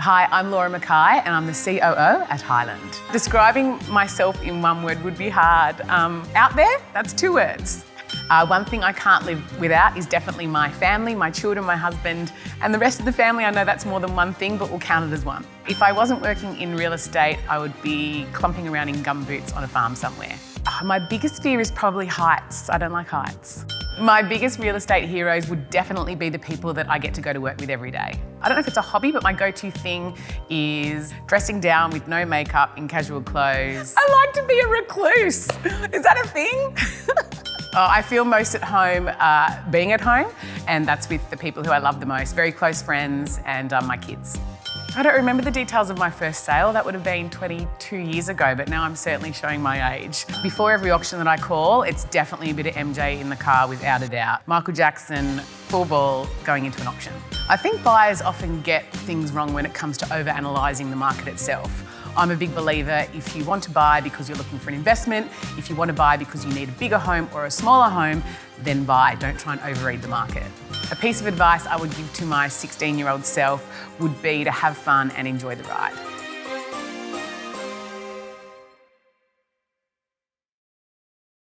Hi, I'm McKay and I'm the COO at Highland. Describing myself in one word would be hard. Out there, that's 2 words. One thing I can't live without is definitely my family, my children, my husband, and the rest of the family. I know that's more than one thing, but we'll count it as one. If I wasn't working in real estate, I would be clumping around in gumboots on a farm somewhere. My biggest fear is probably heights. I don't like heights. My biggest real estate heroes would definitely be the people that I get to go to work with every day. I don't know if it's a hobby, but my go-to thing is dressing down with no makeup in casual clothes. I like to be a recluse. Is that a thing? I feel most at home being at home, and that's with the people who I love the most, very close friends and my kids. I don't remember the details of my first sale. That would have been 22 years ago, but now I'm certainly showing my age. Before every auction that I call, it's definitely a bit of MJ in the car without a doubt. Michael Jackson, full ball, going into an auction. I think buyers often get things wrong when it comes to overanalyzing the market itself. I'm a big believer if you want to buy because you're looking for an investment, if you want to buy because you need a bigger home or a smaller home, then buy. Don't try and overread the market. A piece of advice I would give to my 16-year-old self would be to have fun and enjoy the ride.